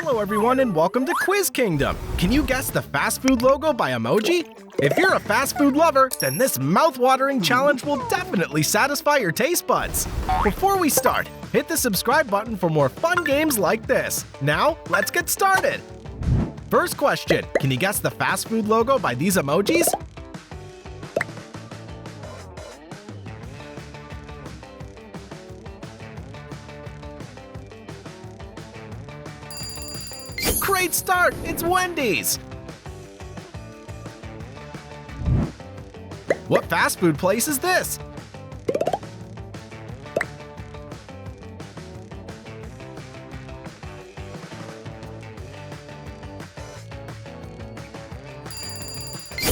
Hello everyone and welcome to Quiz Kingdom! Can you guess the fast food logo by emoji? If you're a fast food lover, then this mouth-watering challenge will definitely satisfy your taste buds. Before we start, hit the subscribe button for more fun games like this. Now, let's get started! First question, can you guess the fast food logo by these emojis? Great start! It's Wendy's! What fast food place is this?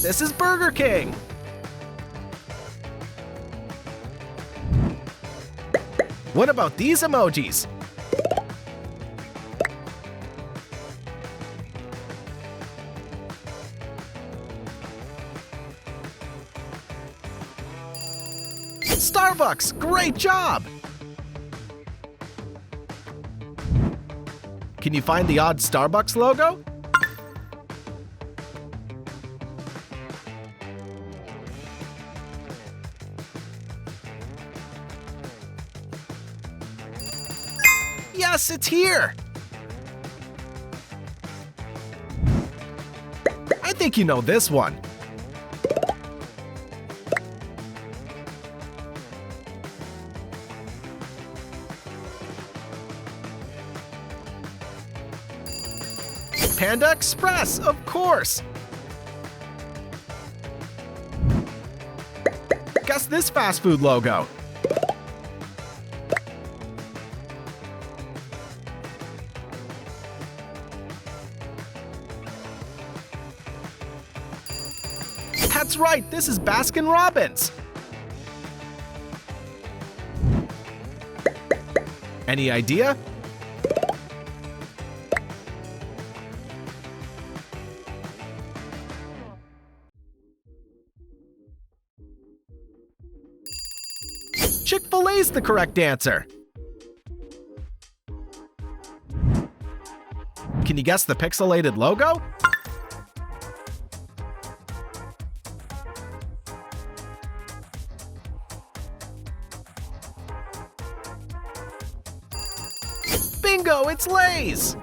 This is Burger King! What about these emojis? Starbucks! Great job! Can you find the odd Starbucks logo? Yes, it's here! I think you know this one. Panda Express, of course! Guess this fast food logo. That's right, this is Baskin-Robbins. Any idea? Chick-fil-A's the correct answer. Can you guess the pixelated logo? Bingo, it's Lay's!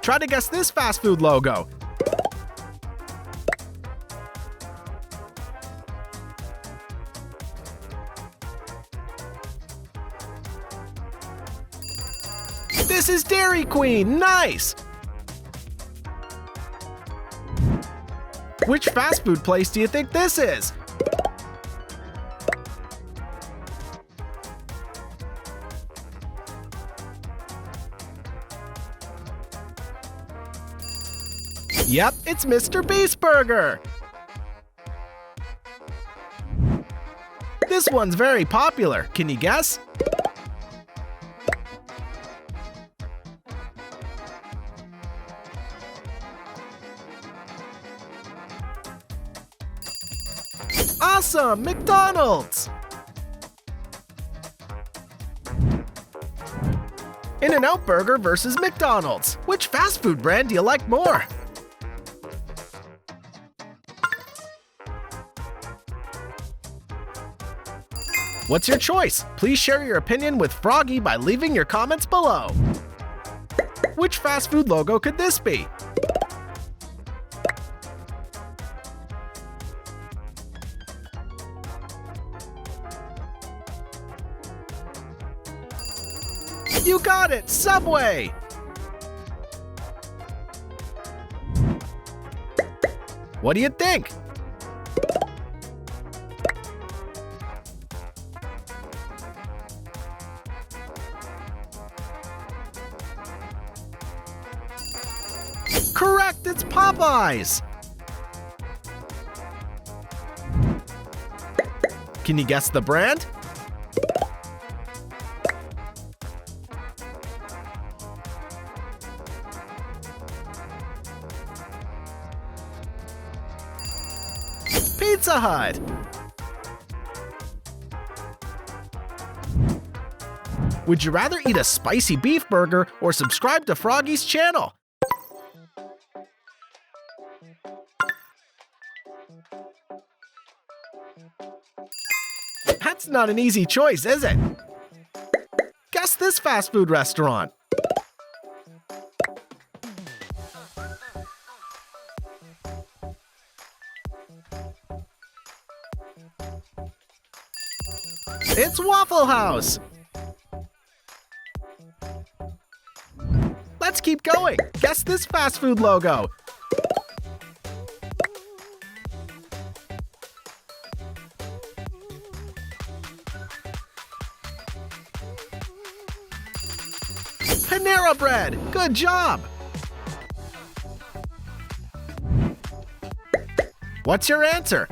Try to guess this fast food logo. This is Dairy Queen! Nice! Which fast food place do you think this is? Yep, it's Mr. Beast Burger! This one's very popular. Can you guess? Awesome! McDonald's! In-N-Out Burger versus McDonald's. Which fast food brand do you like more? What's your choice? Please share your opinion with Froggy by leaving your comments below. Which fast food logo could this be? You got it! Subway! What do you think? Correct! It's Popeyes! Can you guess the brand? Pizza Hut! Would you rather eat a spicy beef burger or subscribe to Froggy's channel? That's not an easy choice, is it? Guess this fast food restaurant. It's Waffle House! Let's keep going! Guess this fast food logo! Panera Bread! Good job! What's your answer?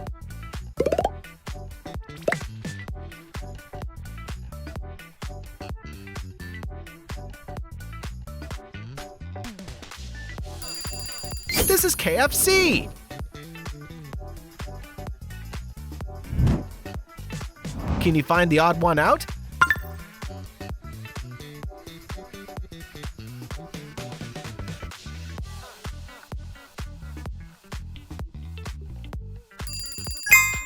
This is KFC! Can you find the odd one out?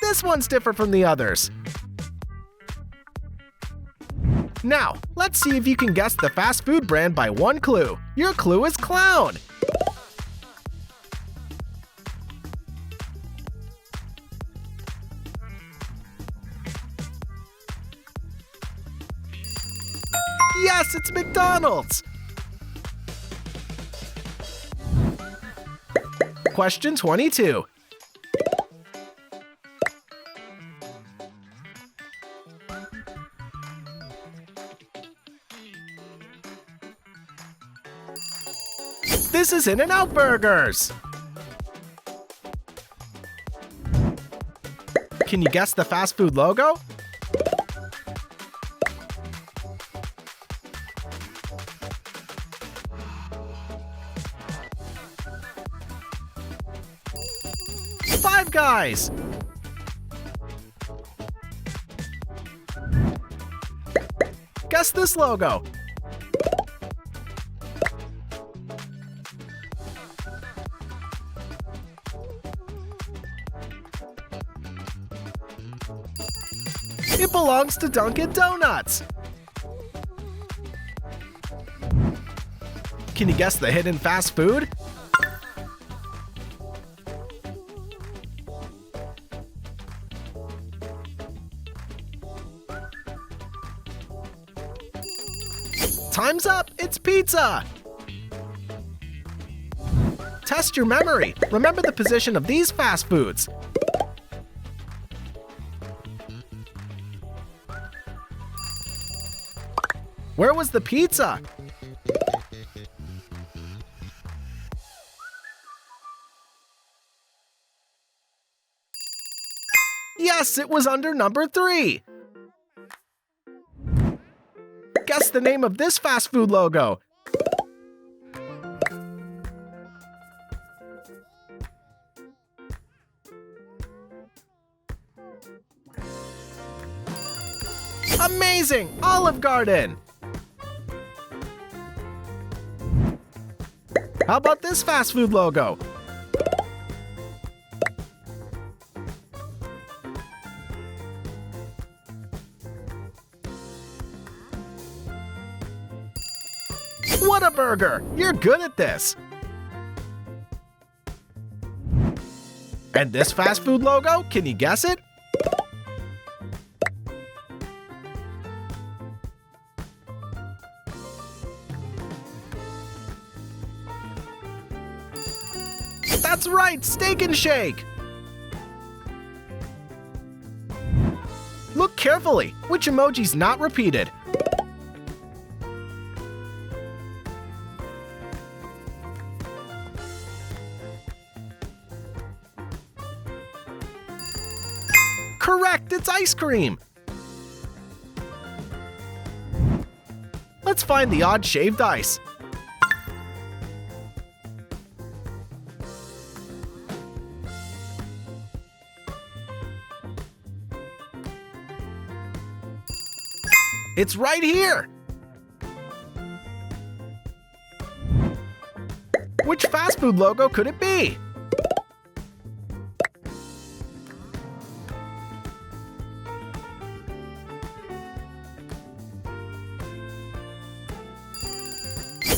This one's different from the others. Now, let's see if you can guess the fast food brand by one clue. Your clue is clown. Yes, it's McDonald's! Question 22. This is In-N-Out Burgers! Can you guess the fast food logo? Five Guys! Guess this logo. It belongs to Dunkin' Donuts. Can you guess the hidden fast food? Time's up! It's pizza! Test your memory. Remember the position of these fast foods. Where was the pizza? Yes, it was under number 3. Guess the name of this fast food logo. Amazing! Olive Garden! How about this fast food logo? Whataburger! You're good at this! And this fast food logo, can you guess it? That's right, Steak and Shake! Look carefully, which emoji's not repeated? Correct, it's ice cream! Let's find the odd shaved ice. It's right here! Which fast food logo could it be?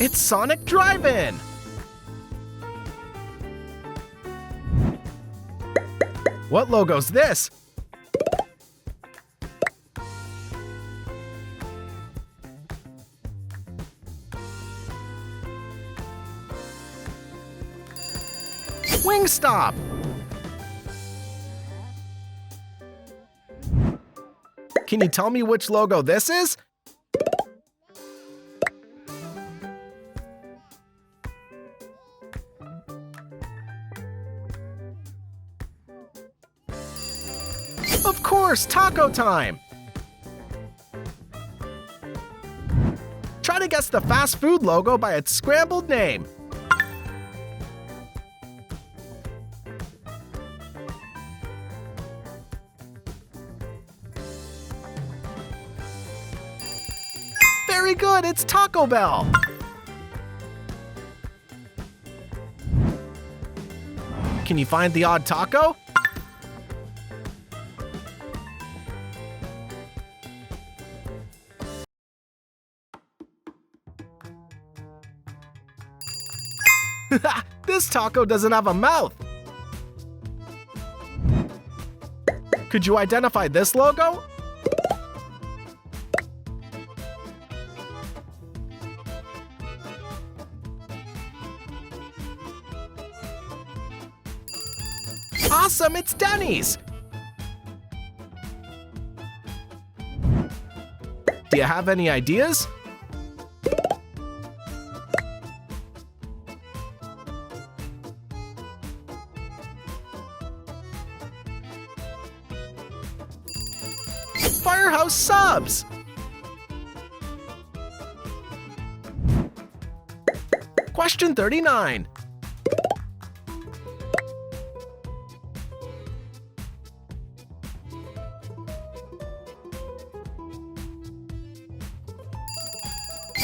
It's Sonic Drive-In! What logo's this? Wingstop! Can you tell me which logo this is? Of course, Taco Time! Try to guess the fast food logo by its scrambled name. Very good, it's Taco Bell! Can you find the odd taco? This taco doesn't have a mouth! Could you identify this logo? Awesome, it's Denny's! Do you have any ideas? Firehouse Subs! Question 39.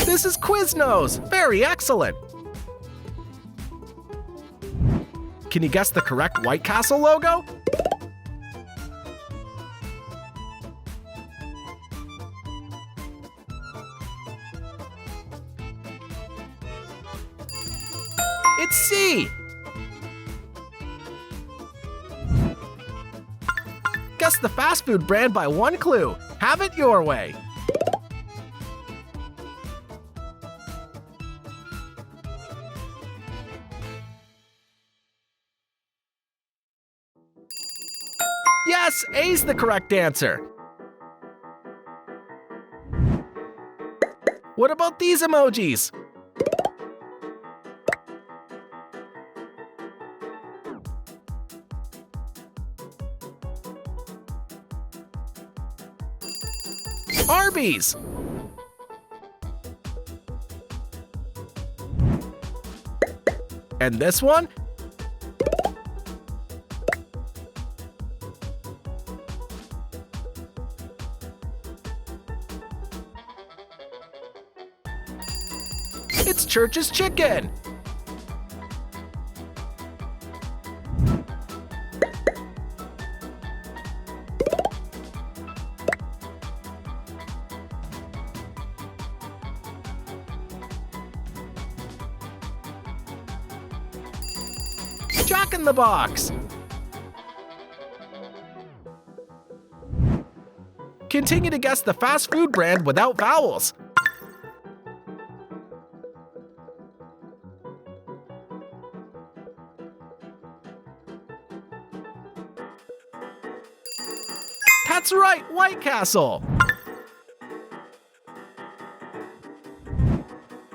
This is Quiznos! Very excellent! Can you guess the correct White Castle logo? It's C! Guess the fast food brand by one clue. Have it your way. Yes, A's the correct answer. What about these emojis? Arby's! And this one? It's Church's Chicken! Jack in the Box! Continue to guess the fast food brand without vowels. That's right, White Castle!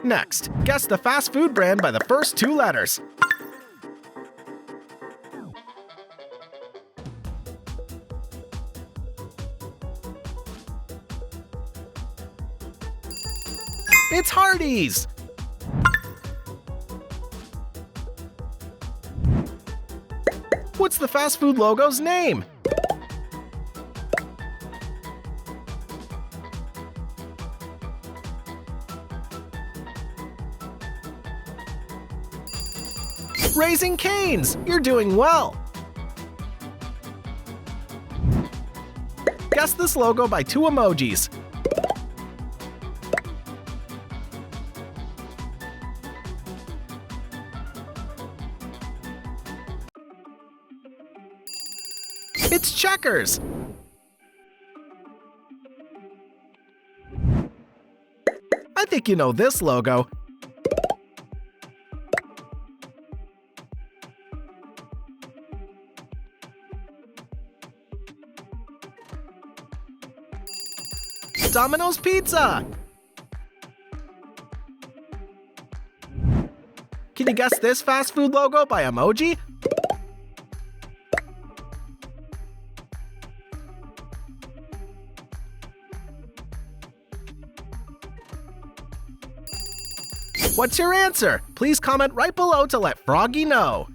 Next, guess the fast food brand by the first two letters. It's Hardee's! What's the fast food logo's name? Raising Cane's! You're doing well! Guess this logo by 2 emojis. It's checkers! I think you know this logo. Domino's Pizza! Can you guess this fast food logo by emoji? What's your answer? Please comment right below to let Froggy know.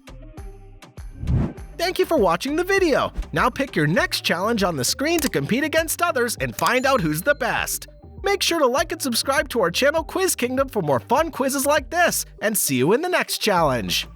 Thank you for watching the video. Now pick your next challenge on the screen to compete against others and find out who's the best. Make sure to like and subscribe to our channel Quiz Kingdom for more fun quizzes like this, and see you in the next challenge.